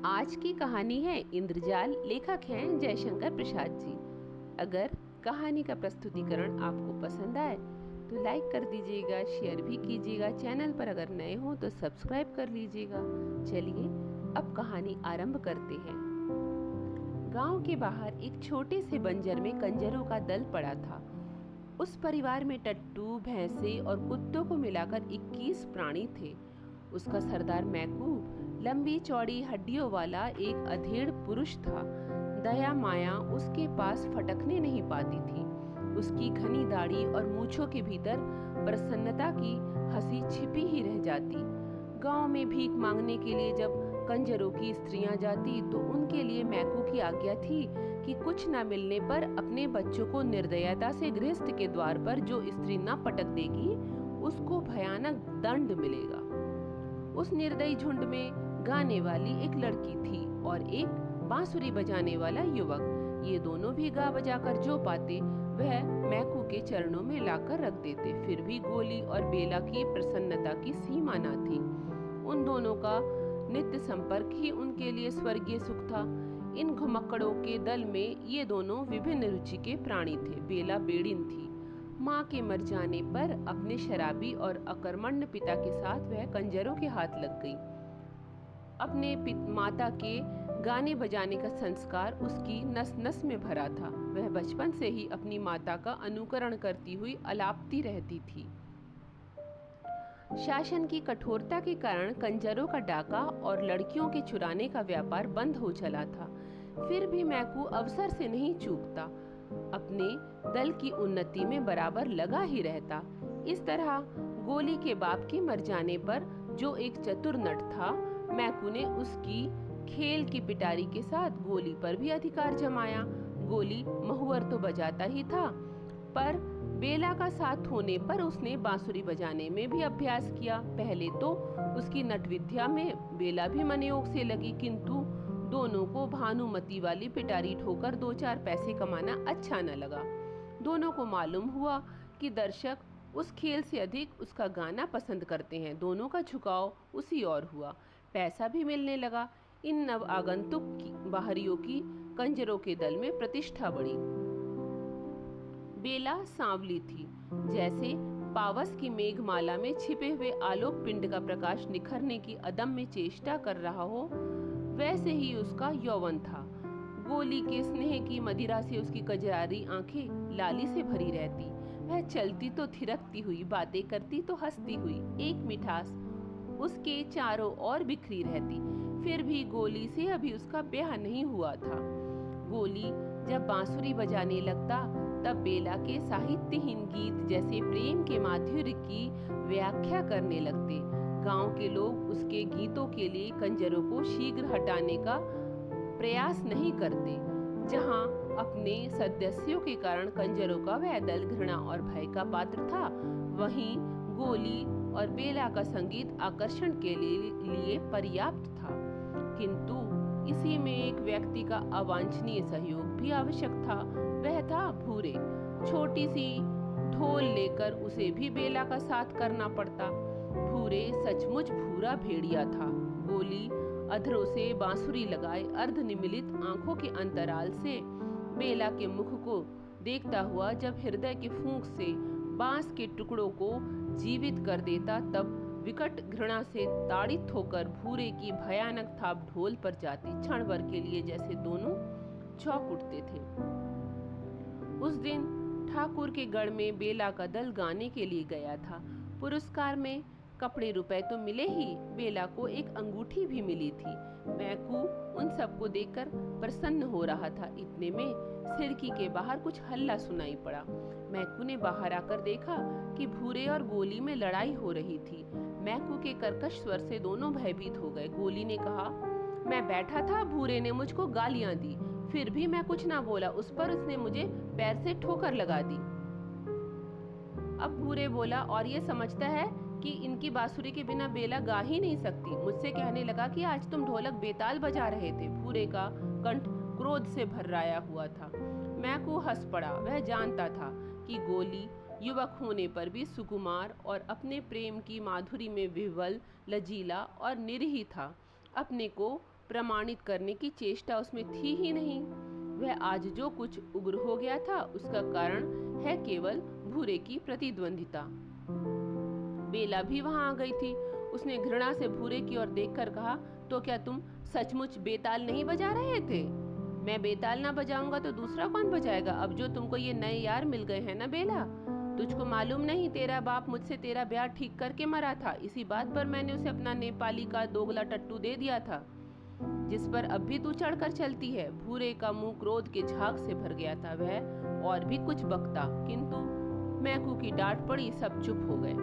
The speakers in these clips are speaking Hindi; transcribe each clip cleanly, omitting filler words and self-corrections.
आज की कहानी है इंद्रजाल। लेखक हैं जयशंकर प्रसाद जी। अगर कहानी का प्रस्तुतिकरण आपको पसंद आए तो लाइक कर दीजिएगा, शेयर भी कीजिएगा। चैनल पर अगर नए हो तो सब्सक्राइब कर लीजिएगा। चलिए अब कहानी आरंभ करते हैं। गांव के बाहर एक छोटे से बंजर में कंजरों का दल पड़ा था। उस परिवार में टट्टू, भैंसे और कुत्तों को मिलाकर 21 प्राणी थे। उसका सरदार मैकू लंबी चौड़ी हड्डियों वाला एक अधेड़ पुरुष था। दया माया उसके पास फटकने नहीं पाती थी। उसकी घनी दाढ़ी और मूंछों के भीतर प्रसन्नता की हंसी छिपी ही रह जाती। गांव में भीख मांगने के लिए जब कंजरों की स्त्रियां जाती तो उनके लिए मैकू की आज्ञा थी कि कुछ न मिलने पर अपने बच्चों को निर्दयता से गृहस्थ के द्वार पर जो स्त्री न पटक देगी उसको भयानक दंड मिलेगा। उस निर्दयी झुंड में गाने वाली एक लड़की थी और एक बांसुरी बजाने वाला युवक। ये दोनों भी गा बजाकर जो पाते वह मैकू के चरणों में लाकर रख देते। फिर भी गोली और बेला की प्रसन्नता की सीमा न थी। उन दोनों का नित्य संपर्क ही उनके लिए स्वर्गीय सुख था। इन घुमक्कड़ों के दल में ये दोनों विभिन्न रुचि के प्राणी थे। बेला बेड़िन थी। माँ के मर जाने पर अपने शराबी और अकर्मण्य पिता के साथ वह कंजरों के हाथ लग गई। अपने माता के गाने बजाने का संस्कार उसकी नस नस में भरा था। वह बचपन से ही अपनी माता का अनुकरण करती हुई अलापती रहती थी। शासन की कठोरता के कारण कंजरों का डाका और लड़कियों के चुराने का व्यापार बंद हो चला था। फिर भी मैकू अवसर से नहीं चूकता। अपने दल की उन्नति में बराबर लगा ही रहता। इस तरह गोली के बाप के मर जाने पर जो एक चतुर नट था, मैकू ने उसकी खेल की पिटारी के साथ गोली पर भी अधिकार जमाया। गोली महुअर तो बजाता ही था, पर बेला का साथ होने पर उसने बांसुरी बजाने में भी अभ्यास किया। पहले तो उसकी नट विद्या में बेला भी मनयोग से लगी, किंतु दोनों को भानुमती वाली पिटारी ठोकर 2-4 पैसे कमाना अच्छा न लगा। दोनों को मालूम हुआ कि दर्शक उस खेल से अधिक उसका गाना पसंद करते हैं। दोनों का झुकाव उसी ओर हुआ। पैसा भी मिलने लगा। इन नव आगंतुक बाहरियों की कंजरों के दल में प्रतिष्ठा बढ़ी। बेला सांवली थी। जैसे पावस की मेघमाला में छिपे हुए आलोक पिंड का प्रकाश निखरने की अदम्य चेष्टा कर रहा हो, वैसे ही उसका यौवन था। गोली के स्नेह की मदिरा से उसकी कजरारी आंखें लाली से भरी रहती। वह चलती तो थिरकती हुई, बातें करती तो हंसती हुई। एक मिठास उसके चारों ओर बिखरी रहती। फिर भी गोली से अभी उसका ब्याह नहीं हुआ था। गोली जब बांसुरी बजाने लगता तब बेला के साहित्यहीन गीत जैसे प्रेम के माधुर्य की व्याख्या करने लगते। गांव के लोग उसके गीतों के लिए कंजरों को शीघ्र हटाने का प्रयास नहीं करते। जहां अपने सदस्यों के कारण कंजरों का वह दल घृणा और भय का पात्र था, वहीं गोली और बेला का संगीत आकर्षण के लिए पर्याप्त था। किंतु इसी में एक व्यक्ति का अवांछनीय सहयोग भी आवश्यक था। वह था भूरे। छोटी सी ढोल लेकर उसे भी बेला का साथ करना पड़ता। भूरे सचमुच भूरा भेड़िया था। गोली अधरों से बांसुरी लगाए अर्धनिमीलित आंखों के अंतराल से बेला के मुख को देखता हुआ जब हृदय की फूंक से बांस के टुकड़ों को जीवित कर देता, तब विकट घृणा से ताड़ित होकर भूरे की भयानक थाप ढोल पर जाती। क्षण भर के लिए जैसे दोनों चौंक उठते थे। उस दिन ठाकुर के गढ़ में बेला का दल गाने के लिए गया था। पुरस्कार में कपड़े रुपए तो मिले ही, बेला को एक अंगूठी भी मिली थी। मैकू उन सबको देखकर प्रसन्न हो रहा था। इतने में सिरकी के बाहर कुछ हल्ला सुनाई पड़ा। मैकू ने बाहर आकर देखा कि भूरे और गोली में लड़ाई हो रही थी। मैकू के कर्कश स्वर से दोनों भयभीत हो गए। गोली ने कहा, मैं बैठा था, भूरे ने मुझको गालियां दी, फिर भी मैं कुछ ना बोला। उस पर उसने मुझे पैर से ठोकर लगा दी। अब भूरे बोला, और ये समझता है कि इनकी बांसुरी के बिना बेला गा ही नहीं सकती। मुझसे कहने लगा कि आज तुम ढोलक बेताल बजा रहे थे। भूरे का कंठ क्रोध से भर्राया हुआ था। मैकू हंस पड़ा। वह जानता था कि गोली युवक होने पर भी सुकुमार और अपने प्रेम की माधुरी में विह्वल, लजीला और निरीह था। अपने को प्रमाणित करने की चेष्टा उसमें थी ही नहीं। वह आज जो कुछ उग्र हो गया था उसका कारण है केवल भूरे की प्रतिद्वंदिता। बेला भी वहां आ गई थी। उसने घृणा से भूरे की ओर देखकर कहा, तो क्या तुम सचमुच बेताल नहीं बजा रहे थे? मैं बेताल ना बजाऊंगा तो दूसरा कौन बजाएगा? अब जो तुमको ये नए यार मिल गए हैं ना बेला, तुझको मालूम नहीं तेरा बाप मुझसे तेरा ब्याह ठीक करके मरा था। इसी बात पर मैंने उसे अपना नेपाली का दोगला टट्टू दे दिया था, जिस पर अब भी तू चढ़कर चलती है। भूरे का मुंह क्रोध के झाग से भर गया था। वह और भी कुछ बकता, किंतु मैकू की डांट पड़ी, सब चुप हो गए।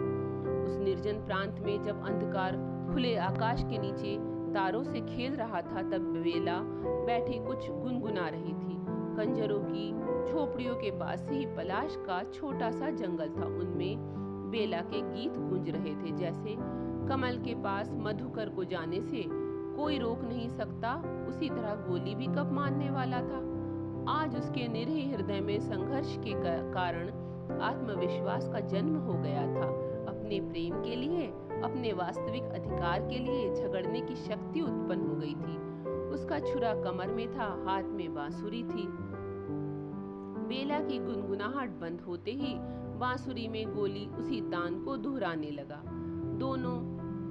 उस निर्जन प्रांत में जब अंधकार खुले आकाश के नीचे तारों से खेल रहा था, तब बेला बैठी कुछ गुनगुना रही थी। कंजरों की झोपड़ियों के पास ही पलाश का छोटा सा जंगल था। उनमें बेला के गीत गूंज रहे थे। जैसे कमल के पास मधुकर को जाने से कोई रोक नहीं सकता, उसी तरह गोली भी कब मानने वाला था। आज उसके निरीह हृदय में संघर्ष के कारण आत्मविश्वास का जन्म हो गया था। अपने प्रेम के लिए, अपने वास्तविक अधिकार के लिए झगड़ने की शक्ति उत्पन्न हो गई थी। उसका छुरा कमर में था, हाथ में बांसुरी थी। बेला की गुनगुनाहट बंद होते ही बांसुरी में गोली उसी तान को दोहराने लगा। दोनों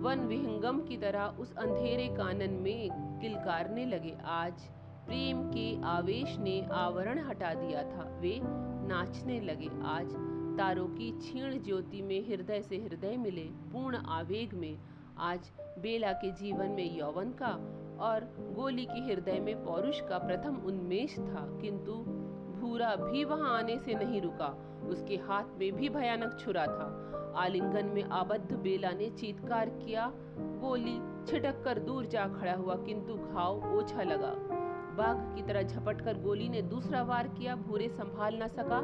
वन विहंगम की तरह उस अंधेरे कानन में किलकारने लगे। आज प्रेम के आवेश ने आवरण हटा दिया था। वे नाचने लगे। आज तारों की क्षीण ज्योति में हृदय से हृदय मिले, पूर्ण आवेग में। आज बेला के जीवन में यौवन का और गोली के हृदय में पौरुष का प्रथम उन्मेष था। किंतु भूरा भी वहां आने से नहीं रुका। उसके हाथ में भी भयानक छुरा था। आलिंगन में आबद्ध बेला ने चीत्कार किया। गोली छिटक कर दूर जा खड़ा हुआ, किंतु घाव ओछा लगा। बाघ की तरह झपटकर गोली ने दूसरा वार किया। भूरे संभाल न सका।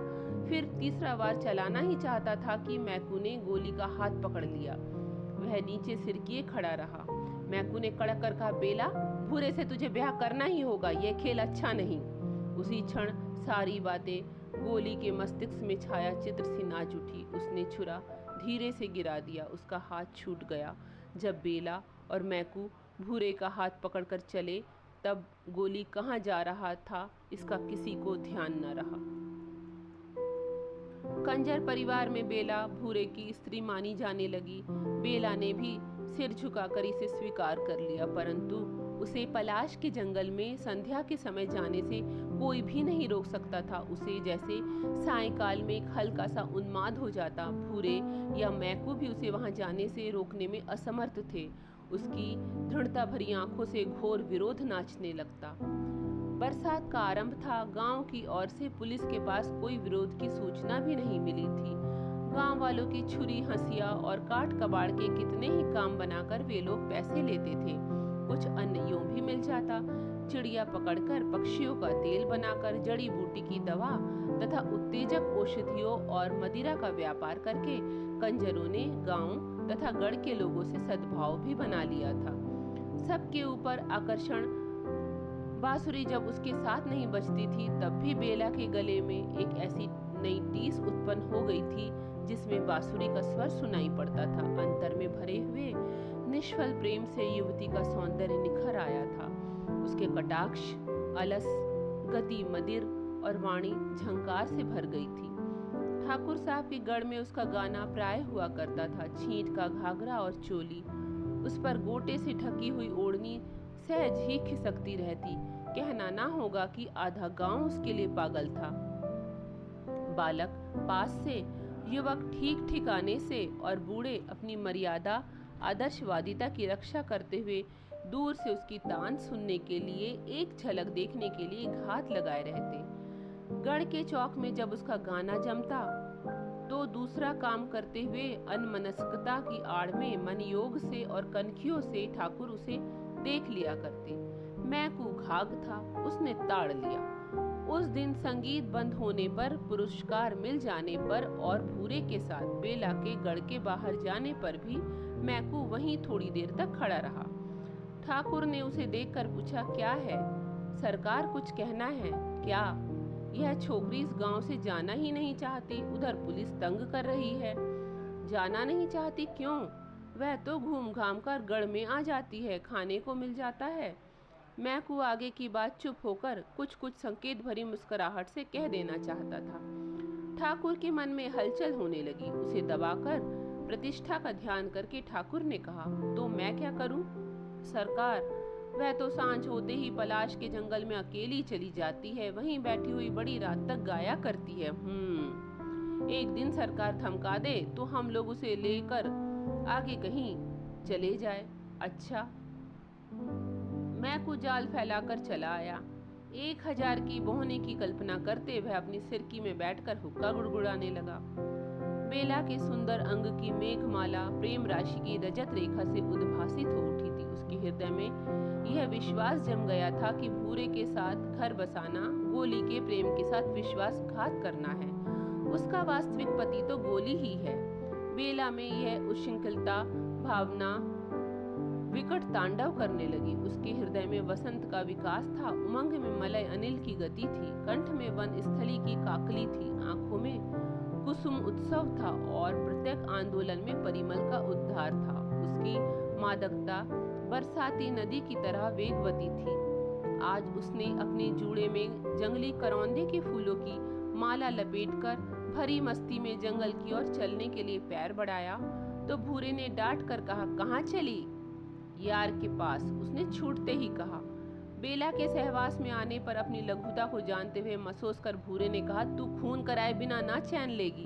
फिर तीसरा वार चलाना ही चाहता था कि मैकू ने गोली का हाथ पकड़ लिया। वह नीचे सिर किए खड़ा रहा। मैकू ने कड़क कर कहा, बेला, भूरे से तुझे ब्याह करना ही होगा, यह खेल अच्छा नहीं। उसी क्षण सारी बातें गोली के मस्तिष्क में छाया चित्र सी नाच उठी। उसने छुरा धीरे से गिरा दिया। उसका हाथ छूट गया। जब बेला और मैकू भूरे का हाथ पकड़कर चले, तब गोली कहाँ जा रहा था इसका किसी को ध्यान न रहा। कंजर परिवार में बेला भूरे की स्त्री मानी जाने लगी। बेला ने भी सिर झुकाकर इसे स्वीकार कर लिया, परंतु उसे पलाश के जंगल में संध्या के समय जाने से कोई भी नहीं रोक सकता था। उसे जैसे सायंकाल में एक हल्का सा उन्माद हो जाता। भूरे या मैकू भी उसे वहां जाने से रोकने में असमर्थ थे। उसकी दृढ़ता भरी आंखों से घोर विरोध नाचने लगता। बरसात का आरंभ था। गांव की ओर से पुलिस के पास कोई विरोध की सूचना भी नहीं मिली थी। गांव वालों की छुरी, हंसिया और काट कबाड़ के कितने ही काम बनाकर वे लोग पैसे लेते थे। कुछ अन्न यूं भी मिल जाता। चिड़िया पकड़कर, पक्षियों का तेल बनाकर, जड़ी बूटी की दवा तथा उत्तेजक औषधियों और मदिरा का व्यापार करके कंजरों ने गांव तथा गढ़ के लोगों से सद्भाव भी बना लिया था। सबके ऊपर आकर्षण। बांसुरी जब उसके साथ नहीं बजती थी, तब भी बेला के गले में एक ऐसी नई टीस उत्पन्न हो गई थी जिसमें बांसुरी का स्वर सुनाई पड़ता था। अंतर में भरे हुए निष्फल प्रेम से युवती का सौंदर्य निखर आया था। उसके कटाक्ष, अलस, गति मदिर और वाणी झंकार से भर गई थी। ठाकुर साहब के गढ़ में उसका गाना प्राय हुआ करता था। छींट का घाघरा और चोली, उस पर गोटे से ढकी हुई ओढ़नी सहज ही खिसकती रहती। कहना ना होगा कि आधा गांव उसके लिए पागल था। बालक पास से, युवक ठीक ठिकाने से और बूढ़े अपनी मर्यादा आदर्शवादिता की रक्षा करते हुए दूर से उसकी तान सुनने के लिए, एक झलक देखने के लिए घात लगाए रहते। गढ़ के चौक में जब उसका गाना जमता तो दूसरा काम करते हुए अनमनस्कता की आड़ में मन योग से और कनखियों से ठाकुर उसे देख लिया करते। मैकू घाघ था, उसने ताड़ लिया। उस दिन संगीत बंद होने पर, पुरस्कार मिल जाने पर और भूरे के साथ बेला के गढ़ के बाहर जाने पर भी मैकू वहीं थोड़ी देर तक खड़ा रहा। ठाकुर ने उसे देखकर पूछा, क्या है सरकार, कुछ कहना है क्या? यह छोकरी इस गांव से जाना ही नहीं चाहती। उधर पुलिस तंग कर रही है। जाना नहीं चाहती क्यों? वह तो घूम घाम कर गढ़ में आ जाती है, खाने को मिल जाता है। मैकू आगे की बात चुप होकर कुछ कुछ संकेत भरी मुस्कुराहट से कह देना चाहता था। ठाकुर के मन में हलचल होने लगी। उसे दबाकर प्रतिष्ठा का ध्यान करके ठाकुर ने कहा, तो मैं क्या करूं? सरकार, वह तो सांझ होते ही पलाश के जंगल में अकेली चली जाती है, वहीं बैठी हुई बड़ी रात तक गाया करती है। एक दिन सरकार धमका दे तो हम लोग उसे लेकर आगे कहीं चले जाए। अच्छा। मैकू जाल फैलाकर चला आया। 1000 की बोहने की कल्पना करते वह अपनी सिरकी में बैठकर हुक्का गुड़गुड़ाने लगा। बेला के सुंदर अंग की मेघमाला प्रेम राशि की रजत रेखा से उद्भासित हो उठी थी। उसके हृदय में यह विश्वास जम गया था कि भूरे के साथ घर बसाना गोली के प्रेम के साथ विश्वासघात करना है। उसका वास्तविक पति तो गोली ही है। बेला में यह उच्छृंखलता भावना विकट तांडव करने लगी। उसके हृदय में वसंत का विकास था, उमंग में मलय अनिल की गति थी, कंठ में वन स्थली की काकली थी, आंखों में कुसुम उत्सव था और प्रत्येक आंदोलन में परिमल का उद्धार था। उसकी मादकता बरसाती नदी की तरह वेगवती थी। आज उसने अपने जूड़े में जंगली करौंदे के फूलों की माला लपेटकर भरी मस्ती में जंगल की ओर चलने के लिए पैर बढ़ाया तो भूरे ने डांट कर कहा, कहाँ चली? यार के पास, उसने छूटते ही कहा। बेला के सहवास में आने पर अपनी लघुता को जानते हुए मसोस कर भूरे ने कहा, तू खून कराए बिना ना चैन लेगी।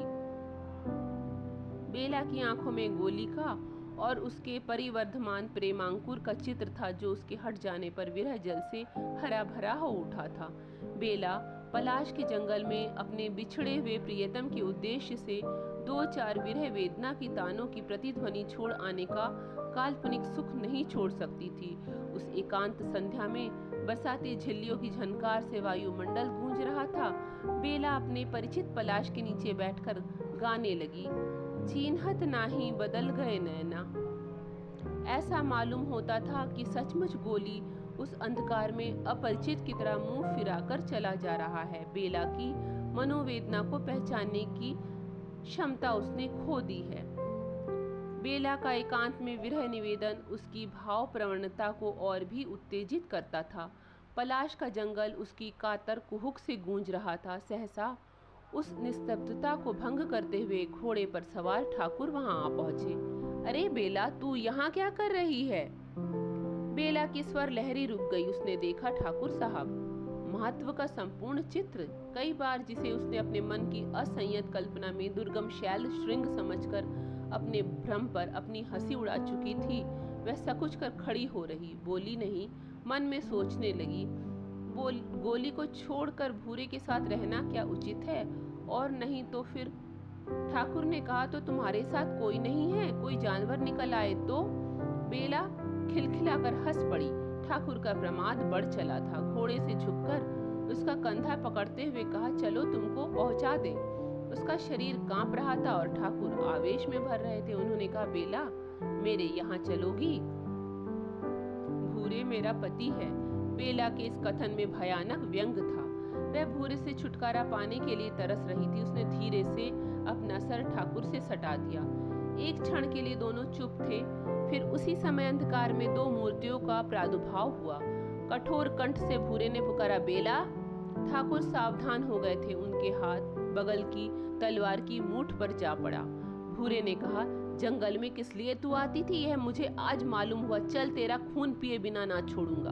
बेला की आंखों में गोली का और उसके परिवर्धमान प्रेमांकुर का चित्र था, जो उसके हट जाने पर विरह जल से हरा भरा हो उठा था। बेला पलाश के जंगल में अपने बिछड़े हुए प्रियतम के उद्देश्य से 2-4 विरह वेदना की तानों की प्रतिध्वनि छोड़ आने का काल्पनिक सुख नहीं छोड़ सकती थी। उस एकांत संध्या में बरसाती झिल्लियों की झनकार से वायुमंडल गूंज रहा था। बेला अपने परिचित पलाश के नीचे बैठकर गाने लगी, चिन्हत नाही बदल गए नैना। ऐसा मालूम होता था कि सचमुच गोली उस अंधकार में अपरिचित की तरह मुंह फिराकर चला जा रहा है। बेला की मनोवेदना को पहचानने की क्षमता उसने खो दी है। बेला का एकांत में विरह निवेदन उसकी भाव प्रवणता को और भी उत्तेजित करता था। पलाश का जंगल उसकी कातर कुहुक से गूंज रहा था। सहसा उस निस्तब्धता को भंग करते हुए घोड़े पर सवार ठाकुर वहां आ पहुंचे। अरे बेला, तू यहाँ क्या कर रही है? बेला की स्वर लहरी रुक गई। उसने देखा, ठाकुर साहब, महत्व का संपूर्ण चित्र। कई बार जिसे उसने अपने मन की असंयत कल्पना में दुर्गम शैल श्रृंग समझकर अपने भ्रम पर अपनी हंसी उड़ा चुकी थी, वह सकुच कर खड़ी हो रही, बोली नहीं, मन में सोचने लगी। गोली को छोड़कर भूरे के साथ रहना क्या उचित है? और नहीं तो फिर? ठाकुर ने कहा, तो तुम्हारे साथ कोई नहीं है? कोई जानवर निकल आए तो? बेला खिलखिलाकर हंस पड़ी। ठाकुर का प्रमाद बढ़ चला था। घोड़े से झुककर उसका कंधा पकड़ते हुए कहा, चलो तुमको पहुंचा दे। उसका शरीर कांप रहा था और ठाकुर आवेश में भर रहे थे। उन्होंने कहा, बेला, मेरे यहाँ चलोगी? भूरे मेरा पति है। बेला के इस कथन में भयानक व्यंग था। वह भूरे से छुटकारा पाने के लिए तरस रही थी। उसने धीरे से अपना सर ठाकुर से सटा दिया। एक क्षण के लिए दोनों चुप थे। फिर उसी समय अंधकार में 2 मूर्तियों का प्रादुर्भाव हुआ। कठोर कंठ से भूरे ने पुकारा, बेला। ठाकुर सावधान हो गए थे। उनके हाथ बगल की तलवार की मूठ पर जा पड़ा। भूरे ने कहा, जंगल में किस लिए तू आती थी, यह मुझे आज मालूम हुआ। चल, तेरा खून पिए बिना ना छोड़ूंगा।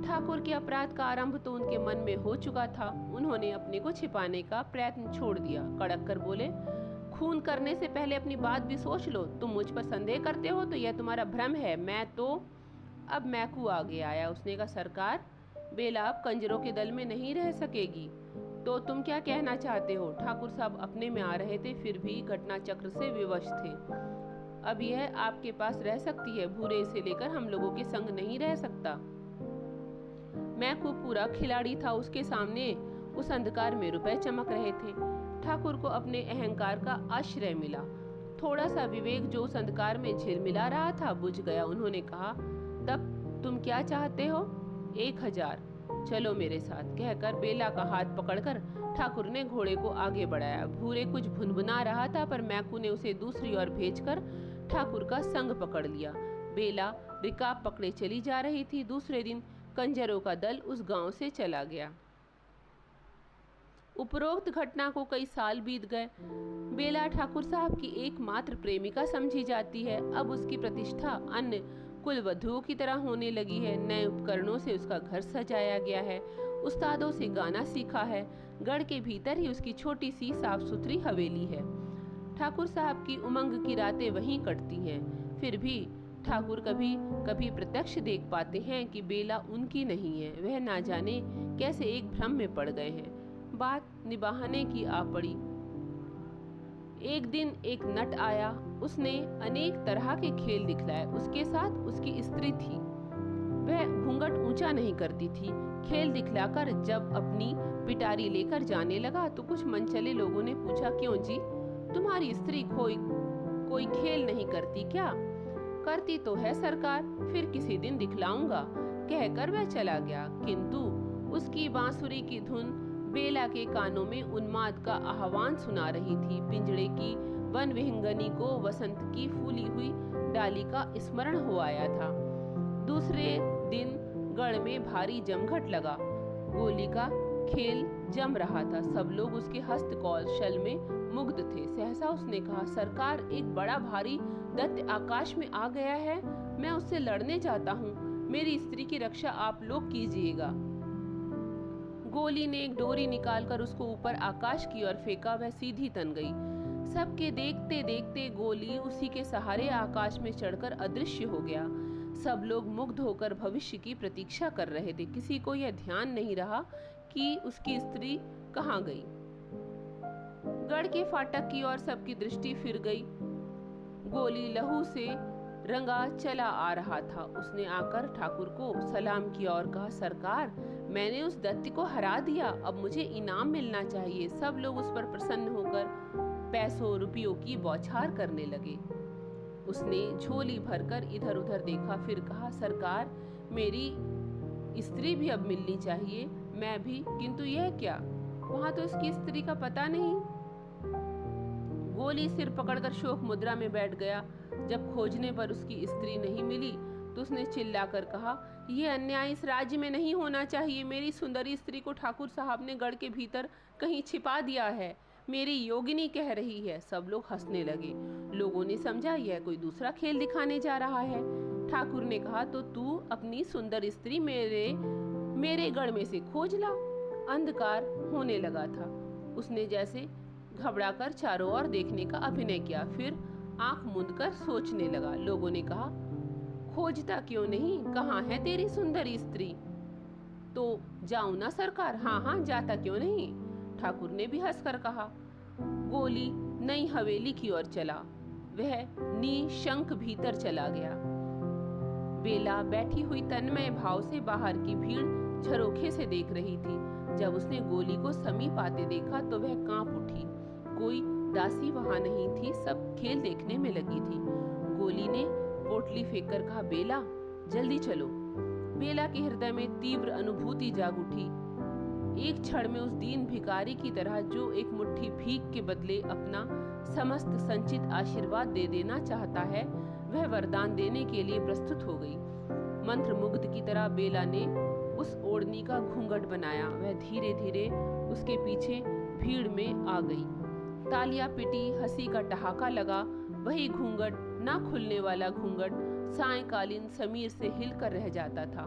ठाकुर के अपराध का आरंभ तो उनके मन में हो चुका था। उन्होंने अपने को छिपाने का प्रयत्न छोड़ दिया। कड़क कर बोले, खून करने से पहले अपनी बात भी सोच लो। तुम मुझ पर संदेह करते हो तो यह तुम्हारा भ्रम है। मैं तो अब मैकू आगे आया। उसने कहा, सरकार, बेला अब कंजरों के दल में नहीं रह सकेगी। तो तुम क्या कहना चाहते हो? ठाकुर साहब अपने में आ रहे थे, फिर भी घटना चक्र से विवश थे। अब यह आपके पास रह सकती है। भूरे से लेकर हम लोगों के संग नहीं रह सकता। मैकू पूरा खिलाड़ी था। उसके सामने उस अंधकार में रुपए चमक रहे थे। ठाकुर को अपने अहंकार का आश्रय मिला। थोड़ा सा विवेक जो उस अंधकार में झिलमिला रहा था बुझ गया। उन्होंने कहा, तब तुम क्या चाहते हो? 1000। चलो मेरे साथ, कहकर बेला का हाथ पकड़कर ठाकुर ने घोड़े को आगे बढ़ाया। भूरे कुछ भुनभुना रहा था, पर मैकू ने उसे दूसरी ओर भेजकर ठाकुर का संग पकड़ लिया। बेला रिकाब पकड़े चली जा रही थी। दूसरे दिन कंजरों का दल उस गांव से चला गया। उपरोक्त घटना को कई साल बीत गए। बेला ठाकुर साहब की एकमात्र प्रेमिका समझी जाती है। अब उसकी प्रतिष्ठा अन्य कुलवधुओं की तरह होने लगी है। नए उपकरणों से उसका घर सजाया गया है, उस्तादों से गाना सीखा है। गढ़ के भीतर ही उसकी छोटी सी साफ सुथरी हवेली है। ठाकुर साहब की उमंग की रातें वहीं कटती हैं। फिर भी ठाकुर कभी कभी प्रत्यक्ष देख पाते हैं कि बेला उनकी नहीं है। वह ना जाने कैसे एक भ्रम में पड़ गए हैं। बात निभाने की आ पड़ी। एक दिन एक नट आया। उसने अनेक तरह के खेल दिखलाए। उसके साथ उसकी स्त्री थी। वह घूंघट ऊंचा नहीं करती थी। खेल दिखलाकर जब अपनी पिटारी लेकर जाने लगा तो कुछ मनचले लोगों ने पूछा, क्यों जी, तुम्हारी स्त्री कोई खेल नहीं करती क्या? करती तो है सरकार, फिर किसी दिन दिखलाऊंगा, कहकर वह चला गया। किंतु उसकी बांसुरी की धुन बेला के कानों में उन्माद का आह्वान सुना रही थी। पिंजड़े की वन विहंगनी को वसंत की फूली हुई डाली का स्मरण हो आया था। दूसरे दिन गढ़ में भारी जमघट लगा। गोली का खेल जम रहा था। सब लोग उसके हस्त कौशल में मुग्ध थे। सहसा उसने कहा, सरकार, एक बड़ा भारी दैत्य आकाश में आ गया है। मैं उससे लड़ने चाहता हूँ। मेरी स्त्री की रक्षा आप लोग कीजिएगा। गोली ने एक डोरी निकालकर उसको ऊपर आकाश की ओर फेंका। वह सीधी तन गई। सबके देखते देखते गोली उसी के सहारे आकाश में चढ़कर अदृश्य हो गया। सब लोग मुग्ध होकर भविष्य की प्रतीक्षा कर रहे थे। किसी को यह ध्यान नहीं रहा कि उसकी स्त्री कहाँ गई। गढ़ के फाटक की ओर सबकी दृष्टि फिर गई। गोली लहू से रंगा चला आ रहा था। उसने आकर ठाकुर को सलाम किया और कहा, सरकार, मैंने उस दैत्य को हरा दिया। अब मुझे इनाम मिलना चाहिए। सब लोग उस पर प्रसन्न होकर पैसों रुपयों की बौछार करने लगे। उसने झोली भरकर इधर उधर देखा, फिर कहा, सरकार, मेरी स्त्री भी अब मिलनी चाहिए। मैं भी, किंतु यह क्या? वहां तो उसकी स्त्री का पता नहीं। गोली सिर पकड़कर शोक मुद्रा में बैठ गया। जब खोजने पर उसकी स्त्री नहीं मिली तो उसने चिल्लाकर कहा, यह अन्याय इस राज्य में नहीं होना चाहिए। मेरी सुंदरी स्त्री को ठाकुर साहब ने गढ़ के भीतर कहीं छिपा दिया है। मेरी योगिनी कह रही है। सब लोग हंसने लगे। लोगों ने समझा यह कोई दूसरा खेल दिखाने जा रहा है। ठाकुर ने कहा, तो तू अपनी सुंदर स्त्री मेरे गढ़ में से खोज ला। अंधकार होने लगा था। उसने जैसे घबराकर चारों ओर देखने का अभिनय किया, फिर आंख मूंदकर सोचने लगा। लोगों ने कहा, खोजता क्यों नहीं? कहाँ है तेरी सुंदर स्त्री? तो जाऊं ना सरकार? हाँ हाँ, जाता क्यों नहीं? ठाकुर ने भी हंसकर कहा। गोली नई हवेली की ओर चला। वह निशंक भीतर चला गया। बेला बैठी हुई तन्मय भाव से बाहर की भीड़ झरोखे से देख रही थी। जब उसने गोली को समीप आते देखा तो वह कांप उठी। कोई दासी वहां नहीं थी। सब खेल देखने में लगी थी। गोली ने पोटली फेंककर कहा, बेला, जल्दी चलो। बेला के हृदय में तीव्र अनुभूति जाग उठी। एक क्षण में उस दीन भिखारी की तरह, जो एक मुट्ठी भीख के बदले अपना समस्त संचित आशीर्वाद दे देना चाहता है, वह वरदान देने के लिए प्रस्तुत हो गई। मंत्र मुग्ध की तरह बेला ने उस ओढ़नी का घूंघट बनाया। वह धीरे धीरे उसके पीछे भीड़ में आ गई। तालियां पिटी, हंसी का ठहाका लगा। वही घूंघट, ना खुलने वाला घूंघट, सायंकालीन समीर से हिलकर रह जाता था।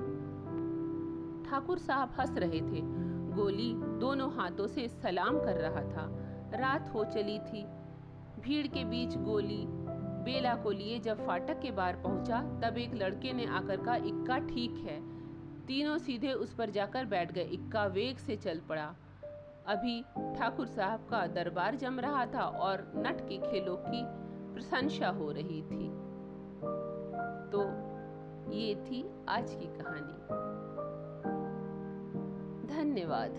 ठाकुर साहब हंस रहे थे। गोली दोनों हाथों से सलाम कर रहा था। रात हो चली थी। भीड़ के बीच गोली बेला को लिए जब फाटक के बाहर पहुंचा, तब एक लड़के ने आकर कहा, इक्का ठीक है। तीनों सीधे उस पर जाकर बैठ गए। इक्का वेग से चल पड़ा। अभी ठाकुर साहब का दरबार जम रहा था और नट के खेलों की प्रशंसा हो रही थी। तो ये थी आज की कहानी। धन्यवाद।